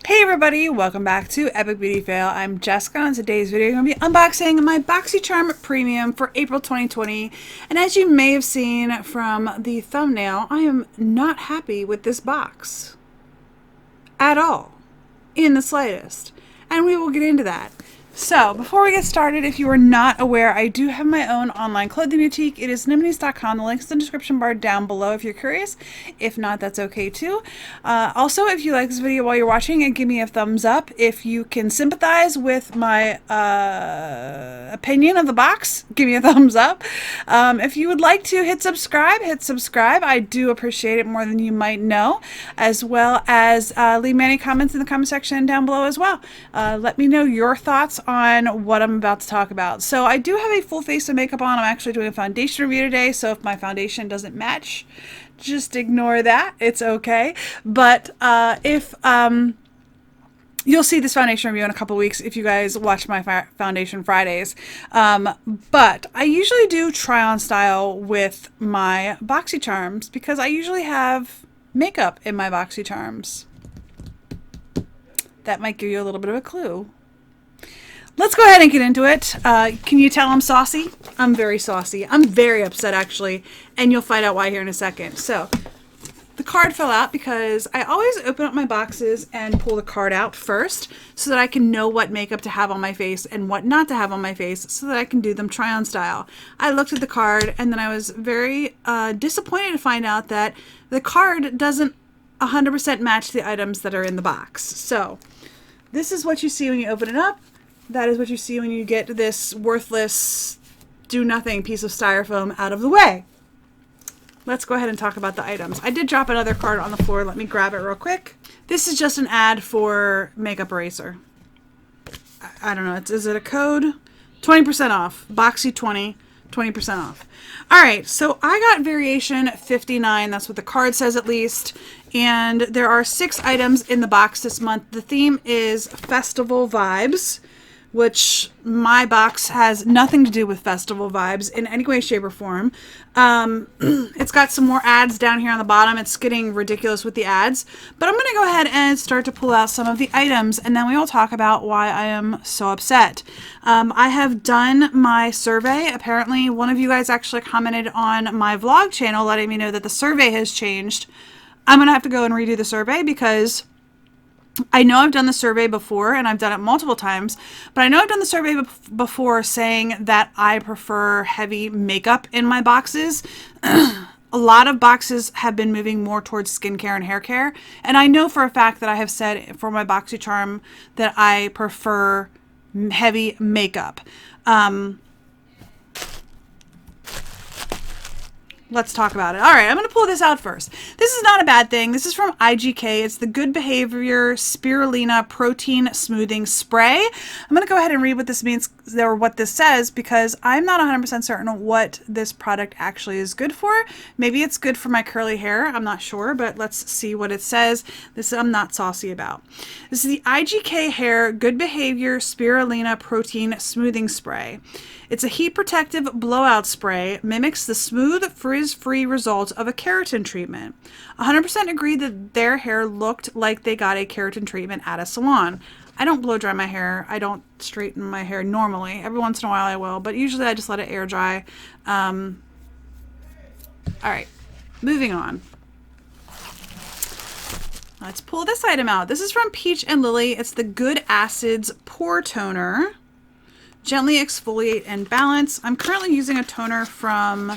Hey everybody, welcome back to Epic Beauty Fail. I'm Jessica. On today's video, I'm going to be unboxing my Boxycharm Premium for April 2020. And as you may have seen from the thumbnail, I am not happy with this box. At all. In the slightest. And we will get into that. So, before we get started, if you are not aware, I do have my own online clothing boutique. It is niminies.com. The link's in the description bar down below if you're curious. If not, that's okay too. Also, if you like this video while you're watching, give me a thumbs up. If you can sympathize with my opinion of the box, give me a thumbs up. If you would like to hit subscribe. I do appreciate it more than you might know. As well as leave me any comments in the comment section down below as well. Let me know your thoughts on what I'm about to talk about. So I do have a full face of makeup on. I'm actually doing a foundation review today, so if my foundation doesn't match, just ignore that. It's okay. But if you'll see this foundation review in a couple weeks if you guys watch my Foundation Fridays. But I usually do try-on style with my Boxycharms because I usually have makeup in my Boxycharms. That might give you a little bit of a clue. Let's go ahead and get into it. Can you tell I'm saucy? I'm very saucy. I'm very upset, actually, and you'll find out why here in a second. So, the card fell out because I always open up my boxes and pull the card out first so that I can know what makeup to have on my face and what not to have on my face so that I can do them try-on style. I looked at the card and then I was very disappointed to find out that the card doesn't 100% match the items that are in the box. So, this is what you see when you open it up. That is what you see when you get this worthless, do-nothing piece of styrofoam out of the way. Let's go ahead and talk about the items. I did drop another card on the floor. Let me grab it real quick. This is just an ad for makeup eraser. I don't know. Is it a code? 20% off. Boxy20, 20% off. All right, so I got variation 59. That's what the card says at least. And there are 6 items in the box this month. The theme is Festival Vibes, which my box has nothing to do with festival vibes in any way, shape, or form. It's got some more ads down here on the bottom. It's getting ridiculous with the ads. But I'm going to go ahead and start to pull out some of the items, and then we will talk about why I am so upset. I have done my survey. Apparently, one of you guys actually commented on my vlog channel letting me know that the survey has changed. I'm going to have to go and redo the survey because I know I've done the survey before, and I've done it multiple times, but I know I've done the survey before saying that I prefer heavy makeup in my boxes. A lot of boxes have been moving more towards skincare and hair care, and I know for a fact that I have said for my Boxycharm that I prefer heavy makeup. Let's talk about it. All right, I'm going to pull this out first. This is not a bad thing. This is from IGK. It's the Good Behavior Spirulina Protein Smoothing Spray. I'm going to go ahead and read what this means or what this says because I'm not 100% certain what this product actually is good for. Maybe it's good for my curly hair. I'm not sure, but let's see what it says. This I'm not saucy about. This is the IGK Hair Good Behavior Spirulina Protein Smoothing Spray. It's a heat protective blowout spray, mimics the smooth, frizz-free results of a keratin treatment. 100% agreed that their hair looked like they got a keratin treatment at a salon. I don't blow dry my hair. I don't straighten my hair normally. Every once in a while I will, but usually I just let it air dry. All right, moving on. Let's pull this item out. This is from Peach and Lily. It's the Good Acids Pore Toner. Gently exfoliate and balance. I'm currently using a toner from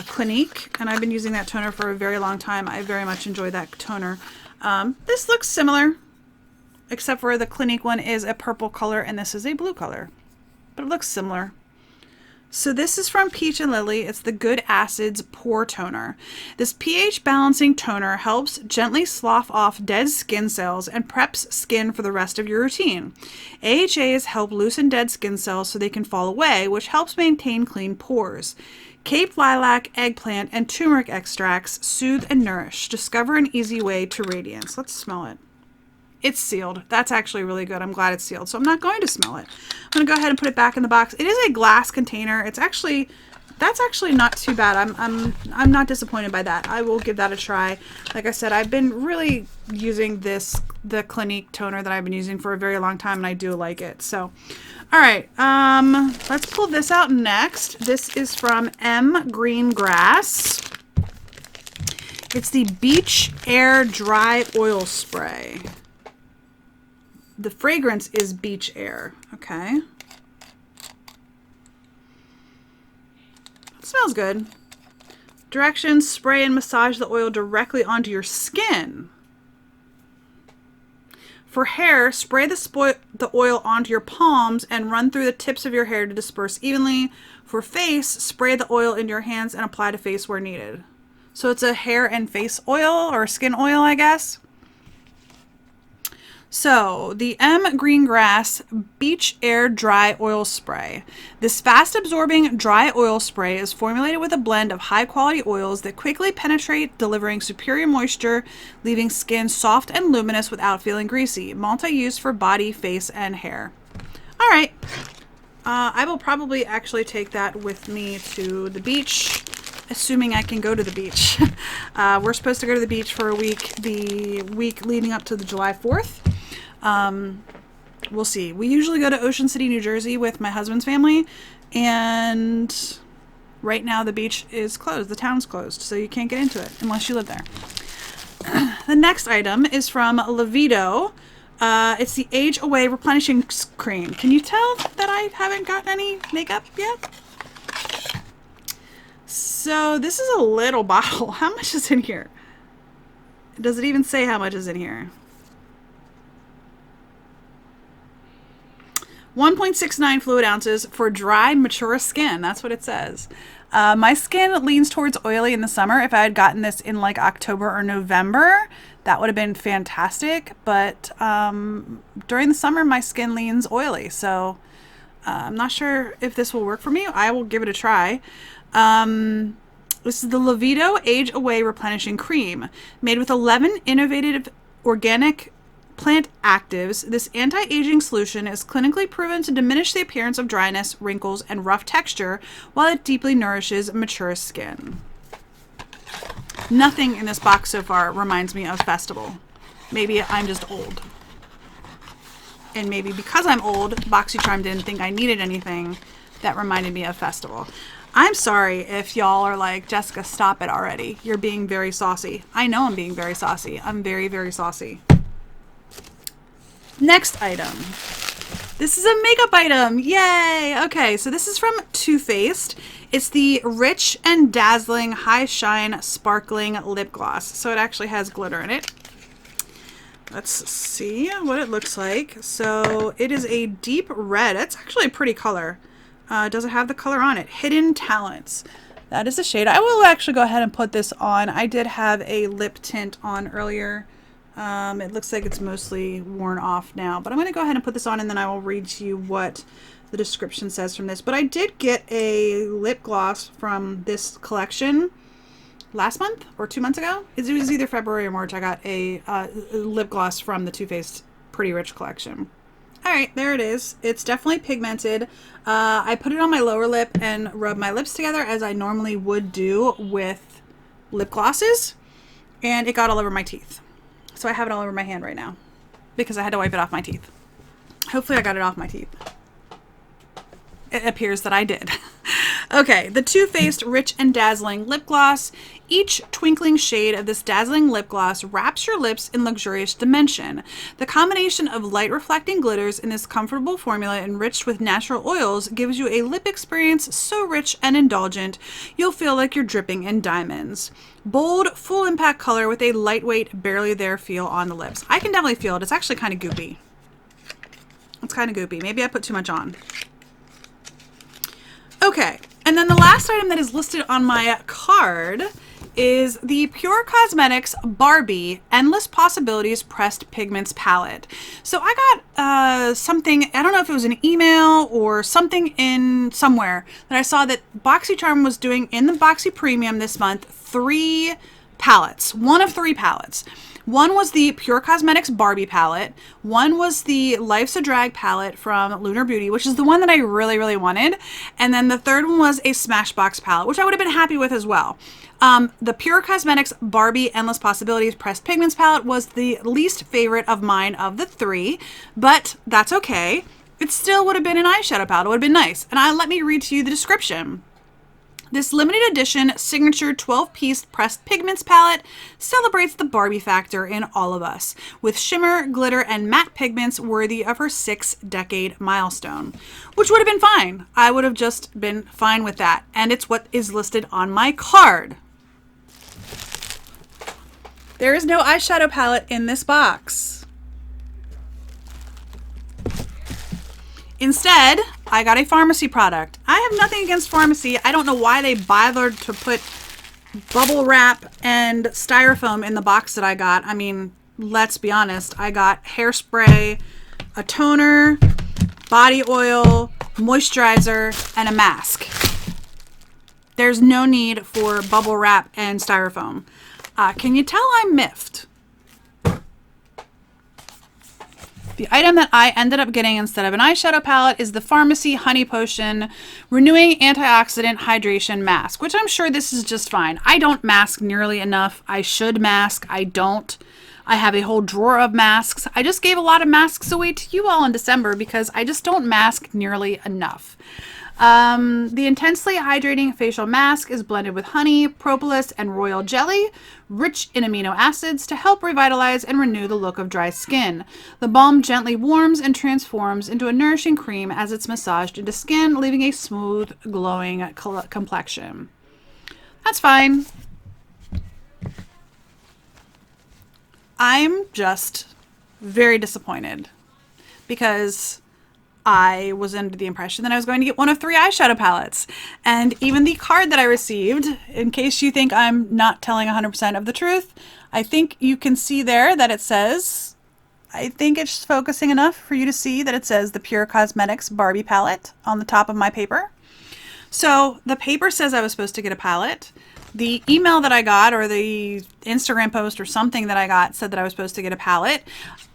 Clinique, and I've been using that toner for a very long time. I very much enjoy that toner. This looks similar, except for the Clinique one is a purple color and this is a blue color, but it looks similar. So this is from Peach and Lily. It's the Good Acids Pore Toner. This pH balancing toner helps gently slough off dead skin cells and preps skin for the rest of your routine. AHAs help loosen dead skin cells so they can fall away, which helps maintain clean pores. Cape lilac, eggplant, and turmeric extracts soothe and nourish. Discover an easy way to radiance. Let's smell it. It's sealed. That's actually really good. I'm glad it's sealed. So I'm not going to smell it. I'm going to go ahead and put it back in the box. It is a glass container. It's actually that's actually not too bad. I'm not disappointed by that. I will give that a try. Like I said, I've been really using the Clinique toner that I've been using for a very long time, and I do like it. So, all right, let's pull this out next. This is from M. Greengrass. It's the Beach Air Dry Oil Spray. The fragrance is Beach Air. Okay. It smells good. Directions: spray and massage the oil directly onto your skin. For hair, spray the oil onto your palms and run through the tips of your hair to disperse evenly. For face, spray the oil into your hands and apply to face where needed. So it's a hair and face oil, or skin oil, I guess. So, the M. Greengrass Beach Air Dry Oil Spray. This fast-absorbing dry oil spray is formulated with a blend of high-quality oils that quickly penetrate, delivering superior moisture, leaving skin soft and luminous without feeling greasy. Multi-use for body, face, and hair. All right. I will probably actually take that with me to the beach, assuming I can go to the beach. We're supposed to go to the beach for a week, the week leading up to the July 4th. We'll see. We usually go to Ocean City, New Jersey with my husband's family, and right now the beach is closed. The town's closed, so you can't get into it unless you live there. The next item is from Levito. It's the Age Away Replenishing Cream. Can you tell that I haven't gotten any makeup yet? So this is a little bottle. How much is in here? Does it even say how much is in here? 1.69 fluid ounces for dry, mature skin. That's what it says. My skin leans towards oily in the summer. If I had gotten this in like October or November, that would have been fantastic. But during the summer, my skin leans oily. So I'm not sure if this will work for me. I will give it a try. This is the Levito Age Away Replenishing Cream, made with 11 innovative organic plant actives. This anti-aging solution is clinically proven to diminish the appearance of dryness, wrinkles, and rough texture, while it deeply nourishes mature skin. Nothing in this box so far reminds me of Festival. Maybe I'm just old. And maybe because I'm old, Boxycharm didn't think I needed anything that reminded me of Festival. I'm sorry if y'all are like, Jessica, stop it already. You're being very saucy. I know I'm being very saucy. I'm very, very saucy. Next item. This is a makeup item. Yay! Okay, so this is from Too Faced. It's the Rich and Dazzling High Shine Sparkling Lip Gloss. So it actually has glitter in it. Let's see what it looks like. So it is a deep red. It's actually a pretty color. Does it have the color on it? Hidden Talents. That is the shade. I will actually go ahead and put this on. I did have a lip tint on earlier. It looks like it's mostly worn off now, but I'm going to go ahead and put this on, and then I will read to you what the description says from this. But I did get a lip gloss from this collection last month or 2 months ago. It was either February or March. I got a lip gloss from the Too Faced Pretty Rich collection. All right, there it is. It's definitely pigmented. I put it on my lower lip and rubbed my lips together as I normally would do with lip glosses, and it got all over my teeth. So I have it all over my hand right now because I had to wipe it off my teeth. Hopefully I got it off my teeth. It appears that I did. Okay, the Too Faced Rich and Dazzling Lip Gloss. Each twinkling shade of this dazzling lip gloss wraps your lips in luxurious dimension. The combination of light reflecting glitters in this comfortable formula enriched with natural oils gives you a lip experience so rich and indulgent you'll feel like you're dripping in diamonds. Bold, full impact color with a lightweight, barely there feel on the lips. I can definitely feel it. It's actually kind of goopy. It's kind of goopy. Maybe I put too much on. Okay, and then the last item that is listed on my card is the Pure Cosmetics Barbie Endless Possibilities Pressed Pigments Palette. So I got something, I don't know if it was an email or something in somewhere, that I saw that Boxycharm was doing in the Boxy Premium this month 3 palettes, one of 3 palettes. One was the Pure Cosmetics Barbie palette. One was the Life's a Drag palette from Lunar Beauty, which is the one that I really, really wanted. And then the third one was a Smashbox palette, which I would have been happy with as well. The Pure Cosmetics Barbie Endless Possibilities Pressed Pigments palette was the least favorite of mine of the three, but that's okay. It still would have been an eyeshadow palette. It would have been nice. And let me read to you the description. This limited edition signature 12-piece pressed pigments palette celebrates the Barbie factor in all of us, with shimmer, glitter, and matte pigments worthy of her 6-decade milestone, which would have been fine. I would have just been fine with that. And it's what is listed on my card. There is no eyeshadow palette in this box. Instead, I got a pharmacy product. I have nothing against pharmacy. I don't know why they bothered to put bubble wrap and styrofoam in the box that I got. I mean, let's be honest. I got hairspray, a toner, body oil, moisturizer, and a mask. There's no need for bubble wrap and styrofoam. Can you tell I'm miffed? The item that I ended up getting instead of an eyeshadow palette is the Pharmacy Honey Potion Renewing Antioxidant Hydration Mask, which I'm sure this is just fine. I don't mask nearly enough. I should mask. I don't. I have a whole drawer of masks. I just gave a lot of masks away to you all in December because I just don't mask nearly enough. The intensely hydrating facial mask is blended with honey, propolis, and royal jelly, rich in amino acids to help revitalize and renew the look of dry skin. The balm gently warms and transforms into a nourishing cream as it's massaged into skin, leaving a smooth, glowing complexion. That's fine. I'm just very disappointed because I was under the impression that I was going to get one of 3 eyeshadow palettes. And even the card that I received, in case you think I'm not telling 100% of the truth, I think you can see there that it says, I think it's focusing enough for you to see that it says the Pure Cosmetics Barbie palette on the top of my paper. So the paper says I was supposed to get a palette. The email that I got, or the Instagram post or something that I got, said that I was supposed to get a palette.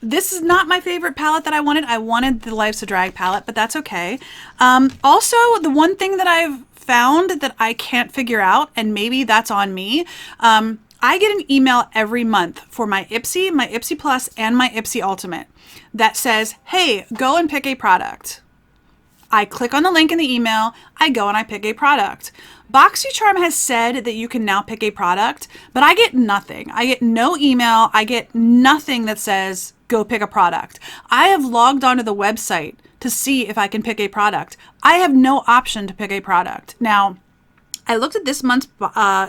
This is not my favorite palette that I wanted. I wanted the Life's a Drag palette, but that's okay. Also, the one thing that I've found that I can't figure out, and maybe that's on me, I get an email every month for my Ipsy Plus, and my Ipsy Ultimate that says, hey, go and pick a product. I click on the link in the email, I go and I pick a product. Boxycharm has said that you can now pick a product, but I get nothing. I get no email. I get nothing that says go pick a product. I have logged onto the website to see if I can pick a product. I have no option to pick a product. Now, I looked at this month's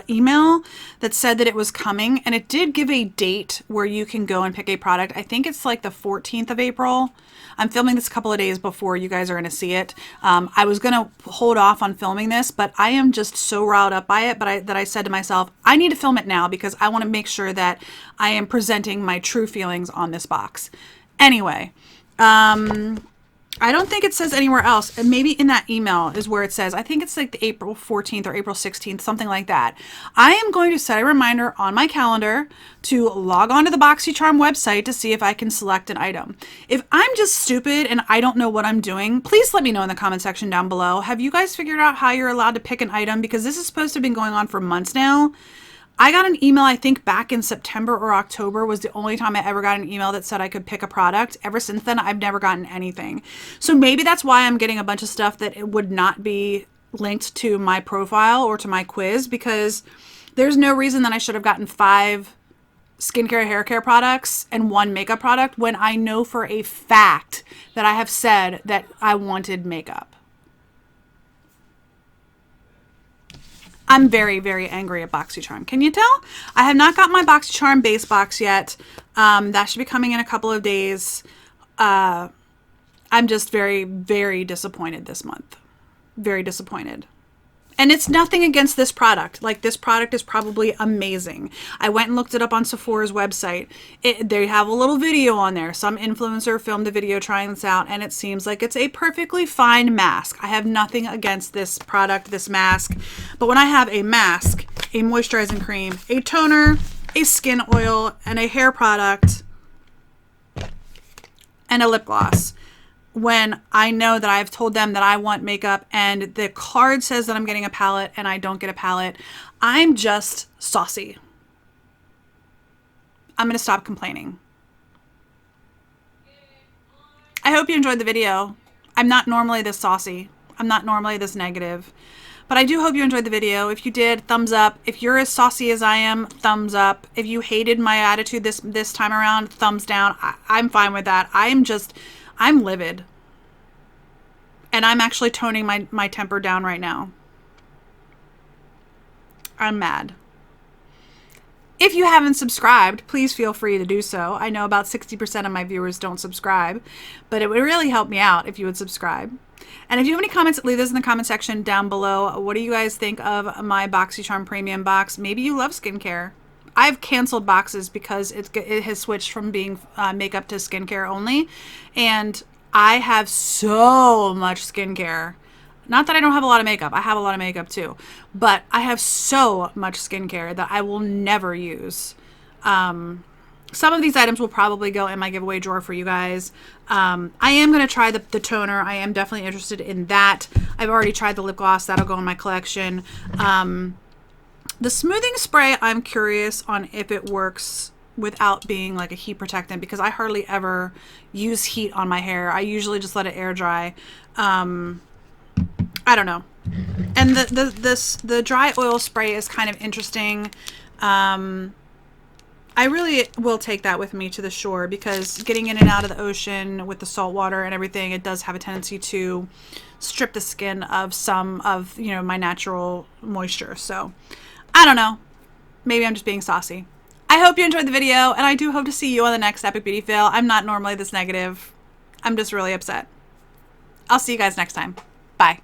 email that said that it was coming, and it did give a date where you can go and pick a product. I think it's like the 14th of April. I'm filming this a couple of days before you guys are going to see it. I was going to hold off on filming this, but I am just so riled up by it that I said to myself, I need to film it now because I want to make sure that I am presenting my true feelings on this box. Anyway, I don't think it says anywhere else. And maybe in that email is where it says, I think it's like the April 14th or April 16th, something like that. I am going to set a reminder on my calendar to log on to the Boxycharm website to see if I can select an item. If I'm just stupid and I don't know what I'm doing, please let me know in the comment section down below. Have you guys figured out how you're allowed to pick an item? Because this is supposed to have been going on for months now. I got an email, I think back in September or October was the only time I ever got an email that said I could pick a product. Ever since then, I've never gotten anything. So maybe that's why I'm getting a bunch of stuff that it would not be linked to my profile or to my quiz, because there's no reason that I should have gotten 5 skincare, hair care products and 1 makeup product when I know for a fact that I have said that I wanted makeup. I'm very, very angry at Boxycharm. Can you tell? I have not got my Boxycharm base box yet. That should be coming in a couple of days. I'm just very, very disappointed this month. Very disappointed. And it's nothing against this product. Like, this product is probably amazing. I went and looked it up on Sephora's website. They have a little video on there. Some influencer filmed a video trying this out, and it seems like it's a perfectly fine mask. I have nothing against this product, this mask. But when I have a mask, a moisturizing cream, a toner, a skin oil and a hair product and a lip gloss when I know that I've told them that I want makeup and the card says that I'm getting a palette and I don't get a palette. I'm just saucy. I'm going to stop complaining. I hope you enjoyed the video. I'm not normally this saucy. I'm not normally this negative. But I do hope you enjoyed the video. If you did, thumbs up. If you're as saucy as I am, thumbs up. If you hated my attitude this time around, thumbs down. I'm fine with that. I'm livid. And I'm actually toning my temper down right now. I'm mad. If you haven't subscribed, please feel free to do so. I know about 60% of my viewers don't subscribe, but it would really help me out if you would subscribe. And if you have any comments, leave those in the comment section down below. What do you guys think of my Boxycharm Premium box? Maybe you love skincare. I've canceled boxes because it has switched from being makeup to skincare only. And I have so much skincare. Not that I don't have a lot of makeup. I have a lot of makeup too. But I have so much skincare that I will never use. Some of these items will probably go in my giveaway drawer for you guys. I am going to try the toner. I am definitely interested in that. I've already tried the lip gloss. That'll go in my collection. The smoothing spray, I'm curious on if it works without being like a heat protectant because I hardly ever use heat on my hair. I usually just let it air dry. I don't know. And the dry oil spray is kind of interesting. I really will take that with me to the shore because getting in and out of the ocean with the salt water and everything, it does have a tendency to strip the skin of some of, you know, my natural moisture. So I don't know. Maybe I'm just being saucy. I hope you enjoyed the video, and I do hope to see you on the next Epic Beauty Fail. I'm not normally this negative. I'm just really upset. I'll see you guys next time. Bye.